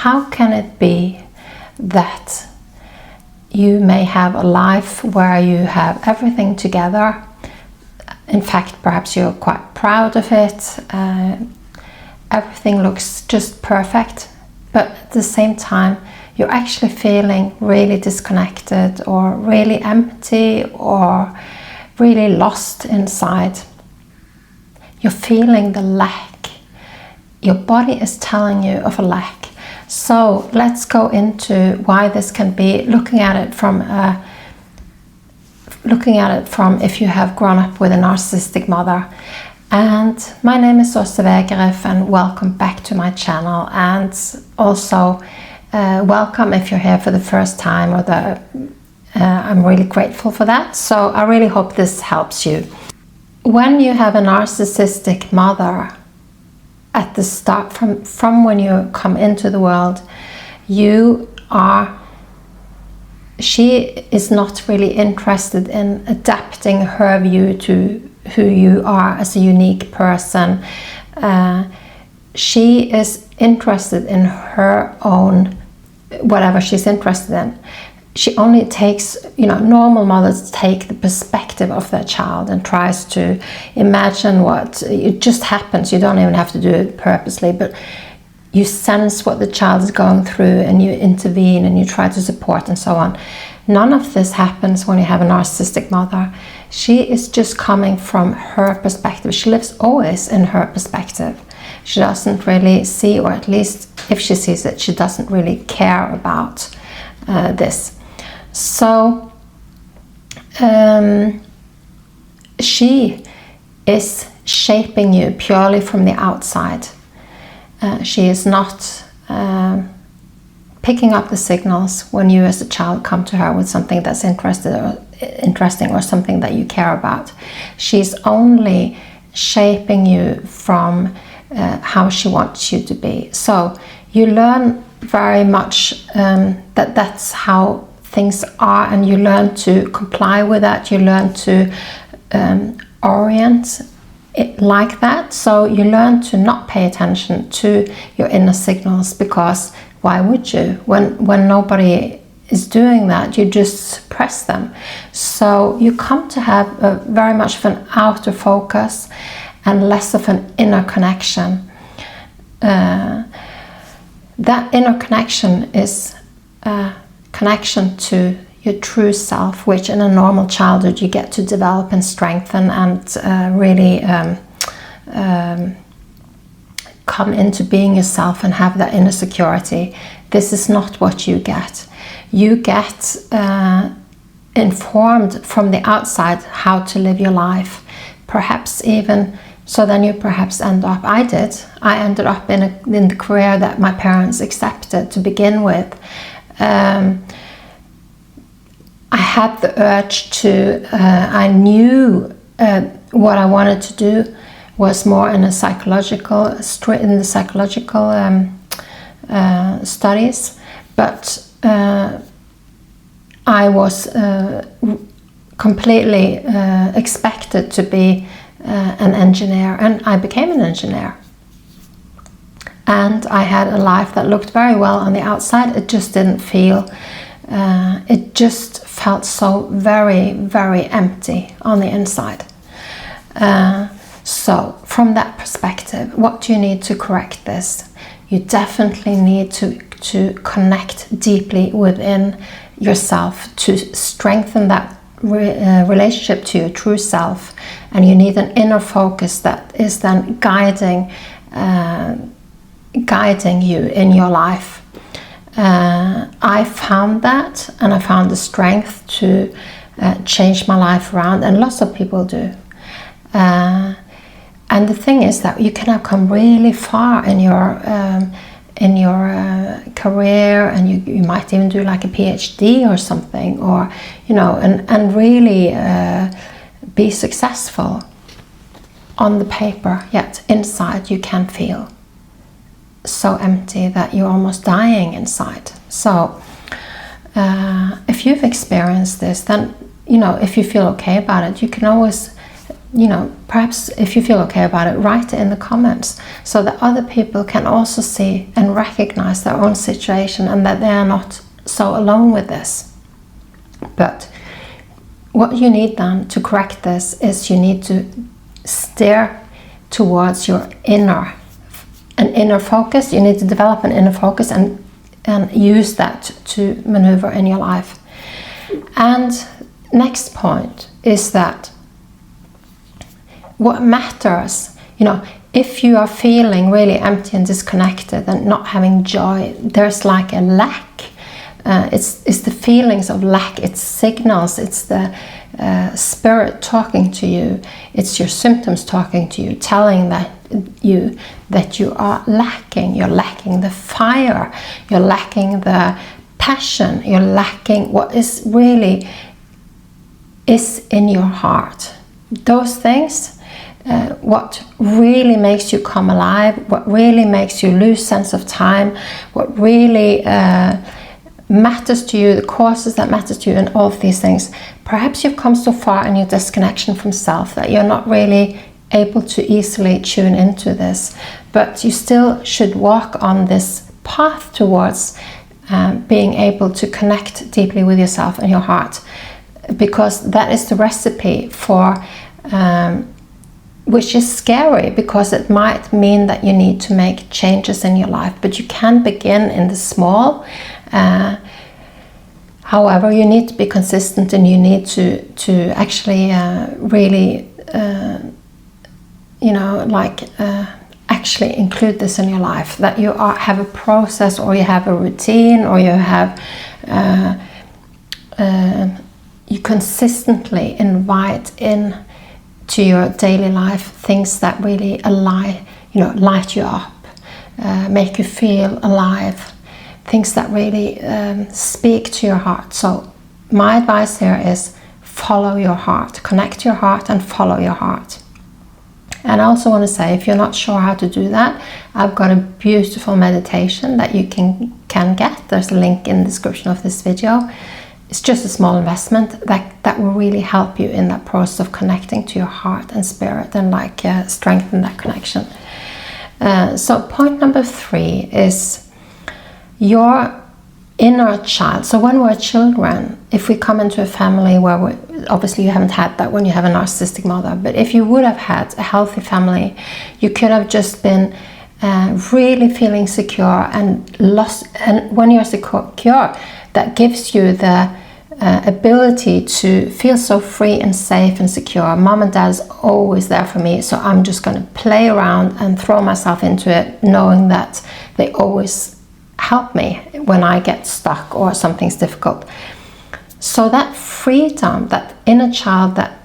how can it be that you may have a life where you have everything together? In fact, perhaps you're quite proud of it. Everything looks just perfect, but at the same time, you're actually feeling really disconnected or really empty or really lost inside. You're feeling the lack. Your body is telling you of a lack. So let's go into why this can be, looking at it from if you have grown up with a narcissistic mother. And my name is Åse Wegerif, and welcome back to my channel, and also welcome if you're here for the first time, or I'm really grateful for that. So I really hope this helps you. When you have a narcissistic mother at the start, from when you come into the world, she is not really interested in adapting her view to who you are as a unique person. She is interested in her own, whatever she's interested in. She only takes, normal mothers take the perspective of their child and tries to imagine it just happens. You don't even have to do it purposely, but you sense what the child is going through and you intervene and you try to support and so on. None of this happens when you have a narcissistic mother. She is just coming from her perspective. She lives always in her perspective. She doesn't really see, or at least if she sees it, she doesn't really care about this. So she is shaping you purely from the outside. She is not picking up the signals when you as a child come to her with something that's interesting or something that you care about. She's only shaping you from how she wants you to be. So you learn very much that that's how things are, and you learn to comply with that. You learn to orient it like that. So you learn to not pay attention to your inner signals, because why would you? When nobody is doing that, you just suppress them. So you come to have very much of an outer focus and less of an inner connection. That inner connection is a connection to your true self, which in a normal childhood you get to develop and strengthen and really come into being yourself and have that inner security. This is not what you get. You get informed from the outside how to live your life, perhaps even. So then you perhaps end up, I ended up in the career that my parents accepted to begin with. I had the urge to, I knew what I wanted to do was more in the psychological studies, but I was completely expected to be an engineer, and I became an engineer. And I had a life that looked very well on the outside. It just didn't feel, it just felt so very, very empty on the inside. So from that perspective, what do you need to correct this? You definitely need to connect deeply within yourself to strengthen that relationship to your true self, and you need an inner focus that is then guiding you in your life. I found that, and I found the strength to change my life around, and lots of people do. And the thing is that you can have come really far in your career, and you might even do like a PhD or something, or and really be successful on the paper, yet inside you can feel so empty that you're almost dying inside. So if you've experienced this, then if you feel okay about it, you can always perhaps if you feel okay about it, write it in the comments so that other people can also see and recognize their own situation and that they are not so alone with this. But what you need then to correct this is you need to steer towards your inner focus. You need to develop an inner focus and use that to maneuver in your life. And next point is that what matters, if you are feeling really empty and disconnected and not having joy, there's like a lack. It's the feelings of lack, it's signals, it's the spirit talking to you, it's your symptoms talking to you, telling that you are lacking. You're lacking the fire, you're lacking the passion, you're lacking what is really is in your heart. Those things, what really makes you come alive, what really makes you lose sense of time, what really matters to you, the causes that matter to you, and all of these things. Perhaps you've come so far in your disconnection from self that you're not really able to easily tune into this, but you still should walk on this path towards being able to connect deeply with yourself and your heart, because that is the recipe for which is scary, because it might mean that you need to make changes in your life, but you can begin in the small. However, you need to be consistent, and you need to actually really actually include this in your life, that you have a process, or you have a routine, or you have you consistently invite in to your daily life things that really light you up, make you feel alive, things that really speak to your heart. So my advice here is follow your heart, connect your heart and follow your heart. And I also want to say, if you're not sure how to do that, I've got a beautiful meditation that you can get. There's a link in the description of this video. It's just a small investment that will really help you in that process of connecting to your heart and spirit and strengthen that connection. So point number 3 is your inner child. So when we're children, if we come into a family where obviously you haven't had that when you have a narcissistic mother, but if you would have had a healthy family, you could have just been really feeling secure and lost. And when you're secure, that gives you the ability to feel so free and safe and secure. Mom and dad's always there for me, so I'm just going to play around and throw myself into it, knowing that they always help me when I get stuck or something's difficult. So that freedom, that inner child, that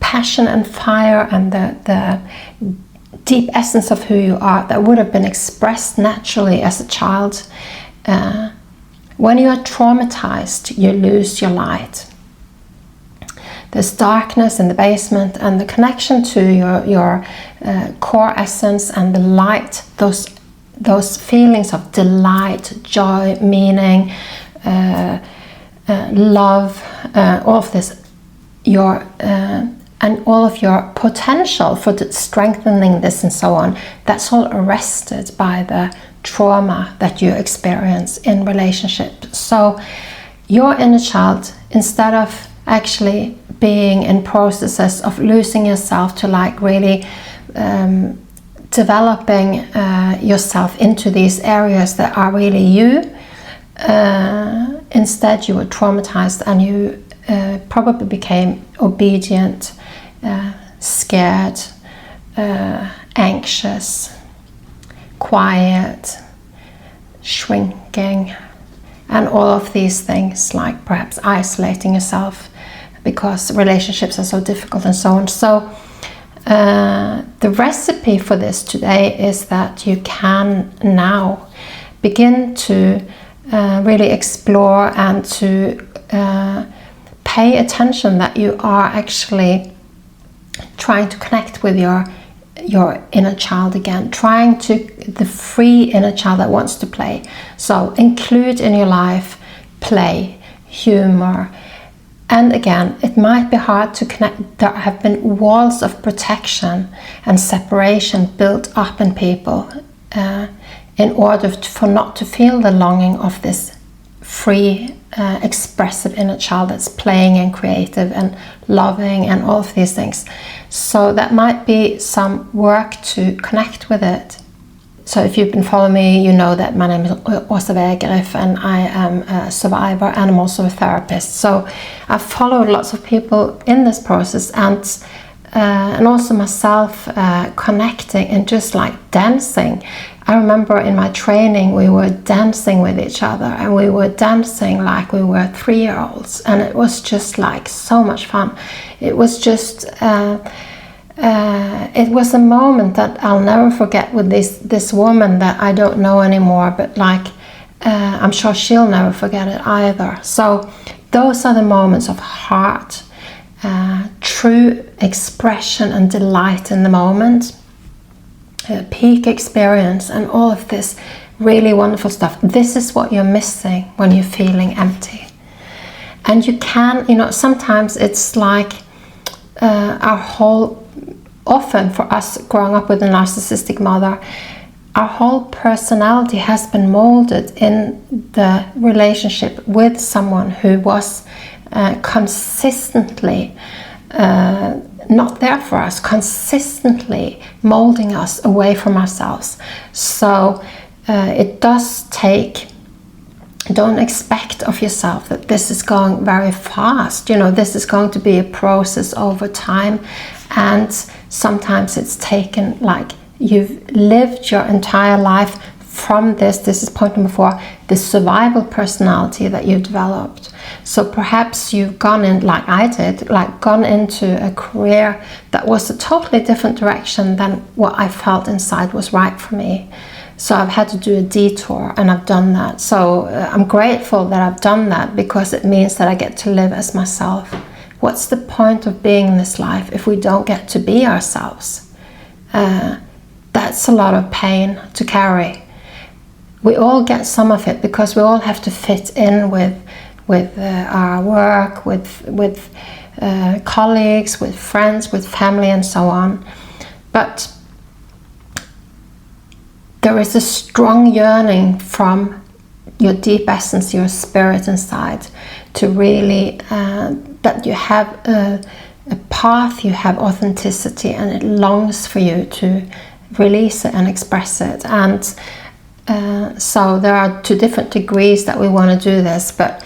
passion and fire and the deep essence of who you are that would have been expressed naturally as a child, when you are traumatized, you lose your light. There's darkness in the basement, and the connection to your core essence and the light, those feelings of delight, joy, meaning, love, all of this, and all of your potential for strengthening this and so on, that's all arrested by the trauma that you experience in relationships. So your inner child, instead of actually being in processes of losing yourself to really developing yourself into these areas that are really you, instead you were traumatized, and you probably became obedient, scared, anxious, quiet, shrinking, and all of these things, like perhaps isolating yourself because relationships are so difficult and so on. So the recipe for this today is that you can now begin to really explore and to pay attention that you are actually trying to connect with your inner child again, the free inner child that wants to play. So include in your life play, humor, And again, it might be hard to connect. There have been walls of protection and separation built up in people in order for not to feel the longing of this free, expressive inner child that's playing and creative and loving and all of these things. So that might be some work to connect with it. So if you've been following me, you know that my name is Åsa Wegerif and I am a survivor and I'm also a therapist. So I've followed lots of people in this process and also myself connecting and just like dancing. I remember in my training we were dancing with each other and we were dancing like we were 3-year-olds, and it was just like so much fun. It was just it was a moment that I'll never forget with this woman that I don't know anymore, but like I'm sure she'll never forget it either. So those are the moments of heart, true expression and delight in the moment, peak experience, and all of this really wonderful stuff. This is what you're missing when you're feeling empty. And you can, sometimes it's like often for us growing up with a narcissistic mother, our whole personality has been molded in the relationship with someone who was consistently not there for us, consistently molding us away from ourselves. So it does take, don't expect of yourself that this is going very fast. This is going to be a process over time, and sometimes it's taken, like, you've lived your entire life from this is point number 4, the survival personality that you've developed. So perhaps you've gone in, like I did, gone into a career that was a totally different direction than what I felt inside was right for me. So I've had to do a detour, and I've done that. So I'm grateful that I've done that, because it means that I get to live as myself. What's the point of being in this life if we don't get to be ourselves? That's a lot of pain to carry. We all get some of it because we all have to fit in with our work, with colleagues, with friends, with family, and so on. But there is a strong yearning from your deep essence, your spirit inside, to really that you have a path, you have authenticity, and it longs for you to release it and express it. And so there are 2 different degrees that we want to do this, but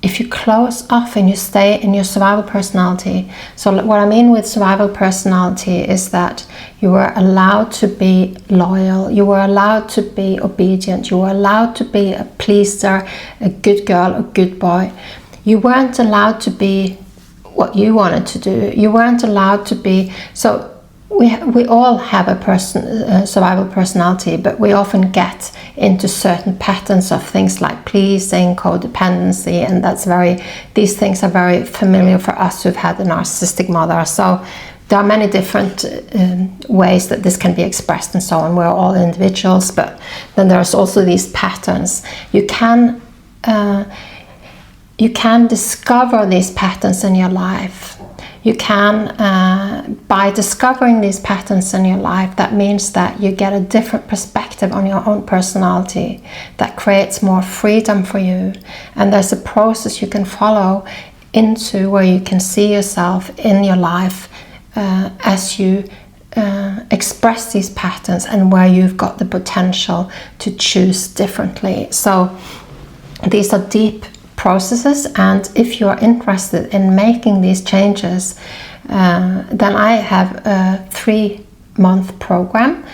if you close off and you stay in your survival personality, so what I mean with survival personality is that you were allowed to be loyal, you were allowed to be obedient, you were allowed to be a pleaser, a good girl, a good boy. You weren't allowed to be what you wanted to do. You weren't allowed to be, so we all have a survival personality, but we often get into certain patterns of things like pleasing, codependency, and these things are very familiar for us who've had a narcissistic mother. So there are many different ways that this can be expressed and so on. We're all individuals, but then there's also these patterns. You can discover these patterns in your life. You can, by discovering these patterns in your life, that means that you get a different perspective on your own personality that creates more freedom for you. And there's a process you can follow into where you can see yourself in your life as you express these patterns, and where you've got the potential to choose differently. So these are deep processes, and if you are interested in making these changes, then I have a 3-month program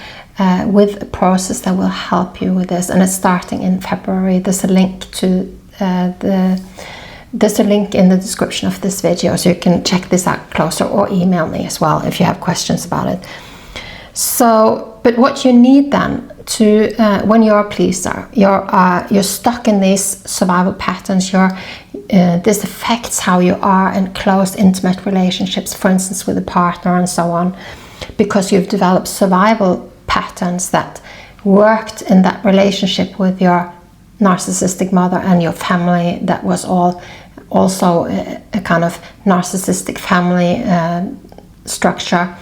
with a process that will help you with this, and it's starting in February. There's a link to there's a link in the description of this video, so you can check this out closer, or email me as well if you have questions about it. So, but what you need then to when you're a pleaser, you're stuck in these survival patterns. This affects how you are in close, intimate relationships, for instance, with a partner and so on, because you've developed survival patterns that worked in that relationship with your narcissistic mother and your family that was all also a kind of narcissistic family structure,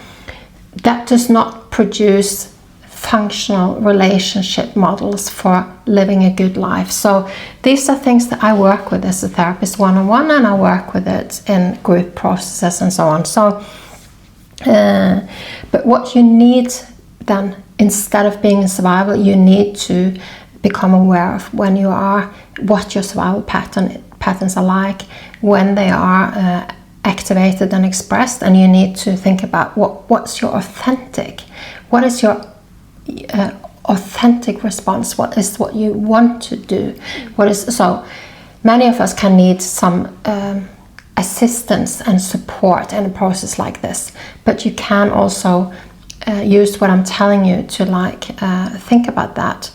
that does not produce functional relationship models for living a good life. So these are things that I work with as a therapist one-on-one, and I work with it in group processes and so on. So but what you need then, instead of being in survival, you need to become aware of when you are, what your survival patterns are like, when they are activated and expressed, and you need to think about what's your authentic, what is your authentic response, what is what you want to do, what is. So many of us can need some assistance and support in a process like this, but you can also use what I'm telling you to think about that.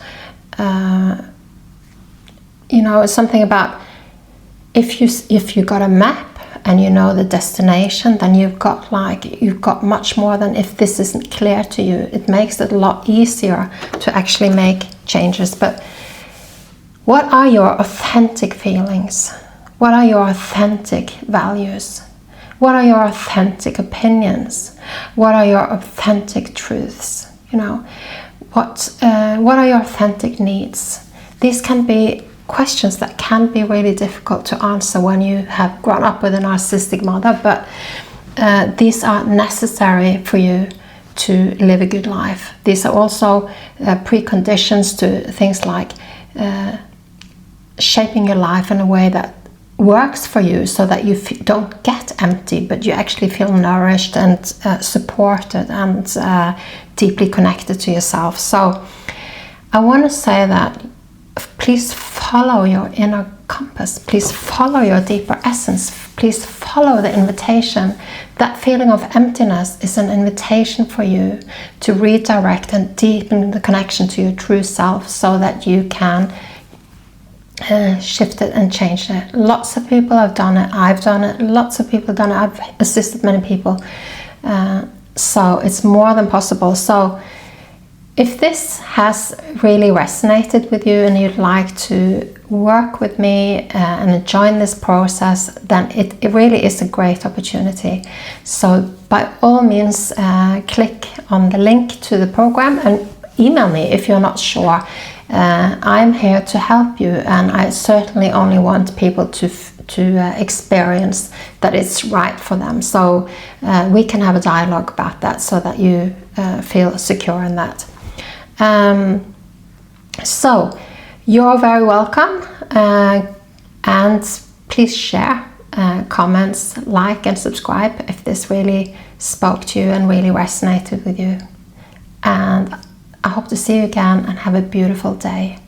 It's something about if you got a map and you know the destination, then you've got much more than if this isn't clear to you. It makes it a lot easier to actually make changes. But what are your authentic feelings? What are your authentic values? What are your authentic opinions? What are your authentic truths? What are your authentic needs? These can be questions that can be really difficult to answer when you have grown up with a narcissistic mother, but these are necessary for you to live a good life. These are also preconditions to things like shaping your life in a way that works for you, so that you don't get empty, but you actually feel nourished and supported and deeply connected to yourself. So I want to say that please follow your inner compass. Please follow your deeper essence. Please follow the invitation. That feeling of emptiness is an invitation for you to redirect and deepen the connection to your true self, so that you can shift it and change it. Lots of people have done it. I've done it. Lots of people have done it. I've assisted many people. So it's more than possible. So if this has really resonated with you and you'd like to work with me and join this process, then it really is a great opportunity. So by all means, click on the link to the program and email me if you're not sure. I'm here to help you, and I certainly only want people to experience that it's right for them. So we can have a dialogue about that, so that you feel secure in that. So you're very welcome, and please share, comments, like and subscribe if this really spoke to you and really resonated with you. And I hope to see you again, and have a beautiful day.